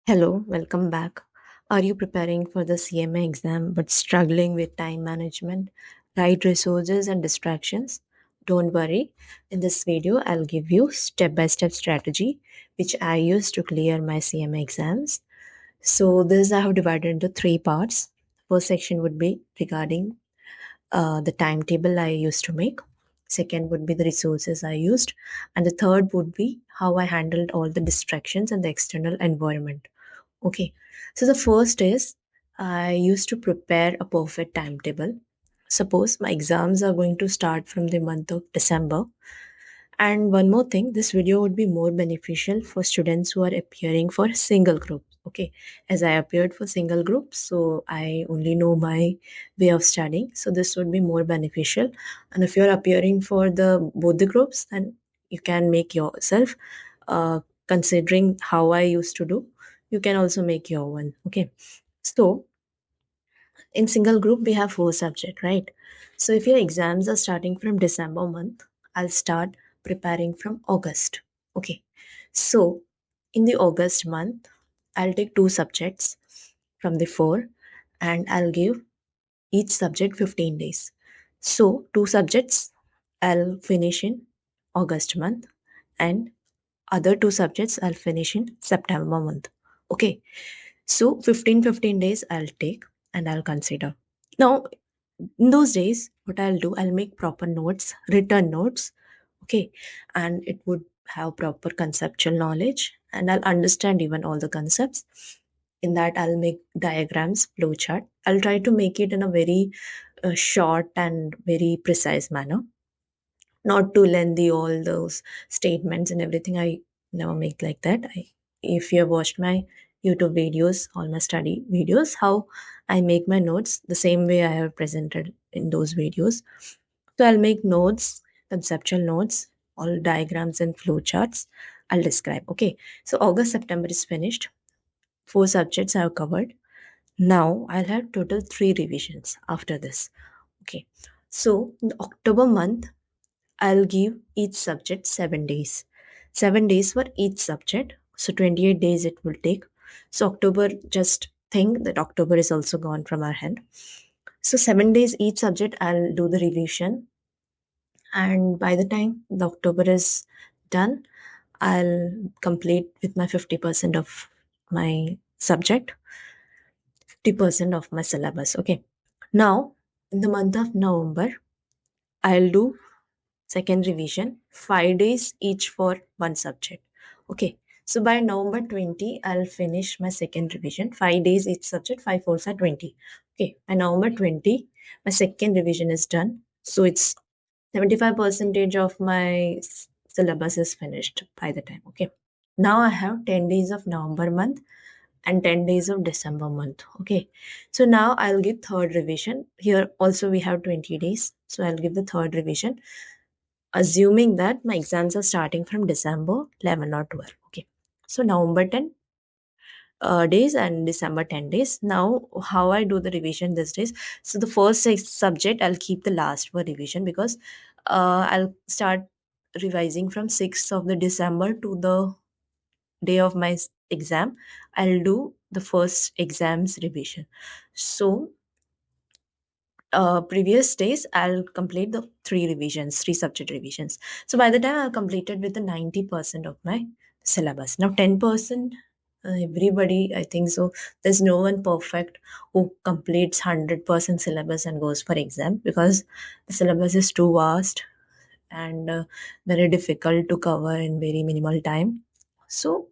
Hello, welcome back. Are you preparing for the CMA exam but struggling with time management, right resources, and distractions? Don't worry. In this video, I'll give you step-by-step strategy which I use to clear my CMA exams. So this I have divided into three parts. First section would be regarding the timetable I used to make. Second would be the resources I used. And the third would be how I handled all the distractions and the external environment. Okay, so the first is I used to prepare a perfect timetable. Suppose my exams are going to start from the month of December. And one more thing, this video would be more beneficial for students who are appearing for single groups. Okay, as I appeared for single groups, so I only know my way of studying. So this would be more beneficial. And if you're appearing for the both the groups, then you can make yourself considering how I used to do. You can also make your one. Okay, so in single group we have four subject, right? So if your exams are starting from December month, I'll start preparing from August. Okay, so in the August month I'll take two subjects from the four, and I'll give each subject 15 days. So two subjects I'll finish in August month, and other two subjects I'll finish in September month. Okay, so 15 days I'll take and I'll consider. Now, in those days, what I'll do, I'll make proper notes, written notes. Okay, and it would have proper conceptual knowledge, and I'll understand even all the concepts. In that, I'll make diagrams, flowchart. I'll try to make it in a very short and very precise manner, not too lengthy all those statements and everything. I never make like that. If you have watched my YouTube videos, all my study videos, how I make my notes the same way I have presented in those videos. So I'll make notes, conceptual notes, all diagrams and flowcharts. I'll describe. Okay, so August, September is finished. Four subjects I have covered. Now I'll have total three revisions after this. Okay, so in the October month I'll give each subject 7 days. 7 days for each subject. So 28 days it will take. So October, just think that October is also gone from our hand. So 7 days each subject I'll do the revision. And by the time the October is done, I'll complete with my 50% of my subject, 50% of my syllabus. Okay. Now, in the month of November, I'll do second revision, 5 days each for one subject. Okay, so by November 20 I'll finish my second revision, 5 days each subject, 5 fours are 20. Okay, by November 20 my second revision is done, so it's 75 percentage of my syllabus is finished by the time. Okay, now I have 10 days of November month and 10 days of December month. Okay, so now I'll give third revision. Here also we have 20 days, so I'll give the third revision, assuming that my exams are starting from December 11 or 12. Okay. So November 10 days and December 10 days. Now, how I do the revision these days. So the first subject, I'll keep the last for revision because I'll start revising from 6th of the December to the day of my exam. I'll do the first exams revision. So previous days I'll complete the three subject revisions. So by the time I've completed with the 90% of my syllabus. Now 10%, everybody, I think so. There's no one perfect who completes 100% syllabus and goes for exam, because the syllabus is too vast and very difficult to cover in very minimal time. So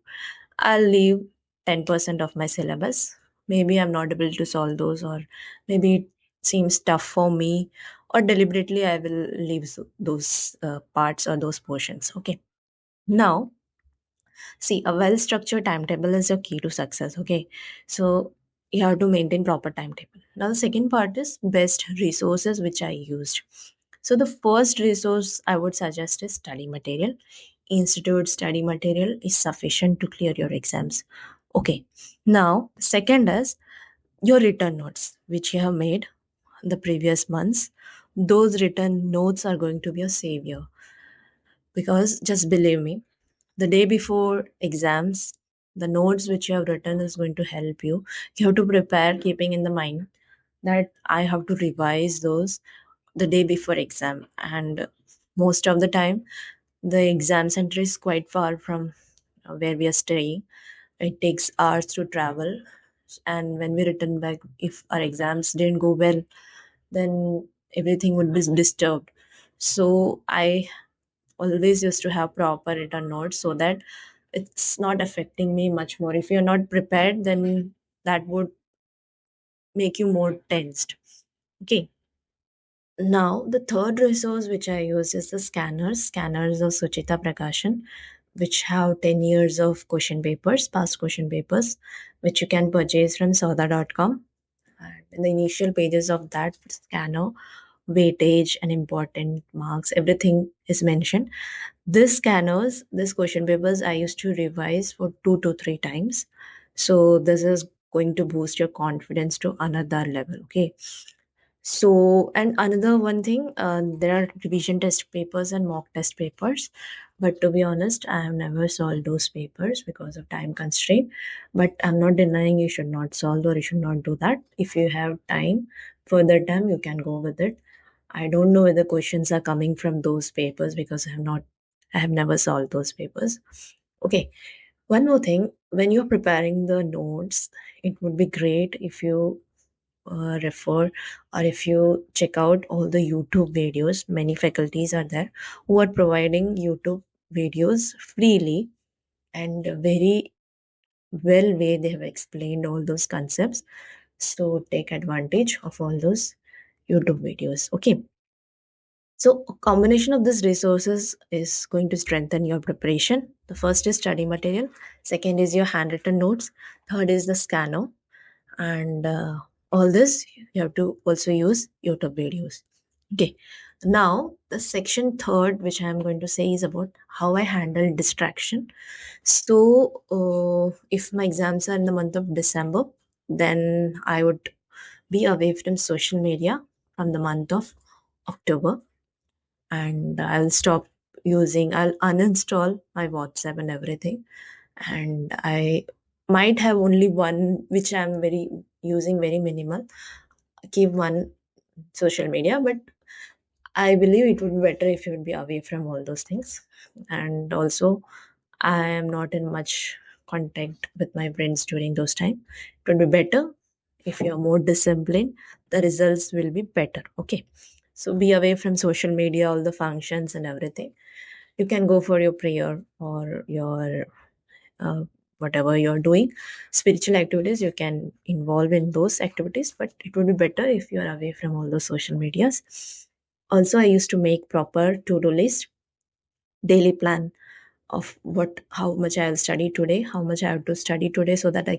I'll leave 10% of my syllabus. Maybe I'm not able to solve those, or maybe it seems tough for me, or deliberately I will leave those parts or those portions. Okay. Now, see, a well structured timetable is your key to success. Okay. So you have to maintain proper timetable. Now, the second part is best resources which I used. So the first resource I would suggest is study material. Institute study material is sufficient to clear your exams. Okay. Now, second is your written notes, which you have made the previous months. Those written notes are going to be a savior, because just believe me, the day before exams, The notes which you have written is going to help you. You have to prepare keeping in the mind that I have to revise those the day before exam. And most of the time, the exam center is quite far from where we are staying. It takes hours to travel. And when we return back, if our exams didn't go well, then everything would be disturbed. So I always used to have proper written notes so that it's not affecting me much more. If you're not prepared, then that would make you more tensed. Okay. Now, the third resource which I use is the scanners of Suchita Prakashan, which have 10 years of question papers, past question papers, which you can purchase from Sauda.com. And in the initial pages of that scanner, weightage and important marks, everything is mentioned. These question papers, I used to revise for 2 to 3 times. So this is going to boost your confidence to another level. Okay. So, and another one thing, there are revision test papers and mock test papers. But to be honest, I have never solved those papers because of time constraint. But I'm not denying you should not solve or you should not do that. If you have time, further time, you can go with it. I don't know whether questions are coming from those papers because I have never solved those papers. Okay. One more thing, when you're preparing the notes, it would be great if you refer or if you check out all the YouTube videos. Many faculties are there who are providing YouTube videos freely and very well way they have explained all those concepts. So take advantage of all those YouTube videos. Okay. So a combination of these resources is going to strengthen your preparation. The first is study material, second is your handwritten notes, third is the scanner, and all this you have to also use YouTube videos. Okay. Now the section third which I am going to say is about how I handle distraction. So if my exams are in the month of December, then I would be away from social media from the month of October, and I'll uninstall my WhatsApp and everything. And I might have only one which I'm very using very minimal, keep one social media, but I believe it would be better if you would be away from all those things. And also, I am not in much contact with my friends during those time. It would be better if you are more disciplined. The results will be better. Okay. So be away from social media, all the functions and everything. You can go for your prayer or your uh, whatever you're doing, spiritual activities. You can involve in those activities, but it would be better if you are away from all those social medias. Also, I used to make proper to-do list, daily plan of what how much I'll study today, how much I have to study today, so that I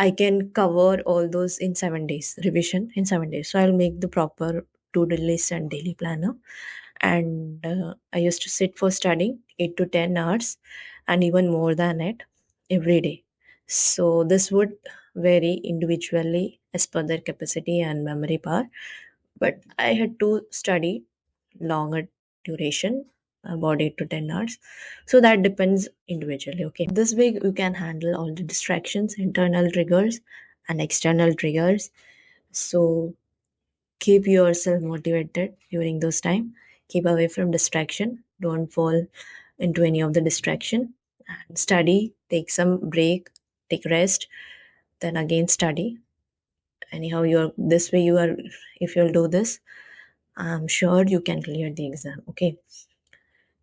can cover all those in 7 days, revision in 7 days. So I'll make the proper to-do list and daily planner. And I used to sit for studying 8 to 10 hours and even more than it every day. So this would vary individually as per their capacity and memory power, but I had to study longer duration, about 8 to 10 hours. So that depends individually. Okay. This way you can handle all the distractions, internal triggers and external triggers. So keep yourself motivated during those time. Keep away from distraction. Don't fall into any of the distraction. And study, take some break, take rest, then again study. Anyhow, you're this way you are if you'll do this, I'm sure you can clear the exam. Okay.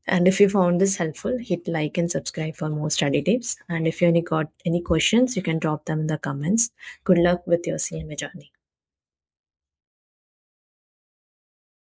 And if you found this helpful, hit like and subscribe for more study tips. And if you any got any questions, you can drop them in the comments. Good luck with your CMA journey.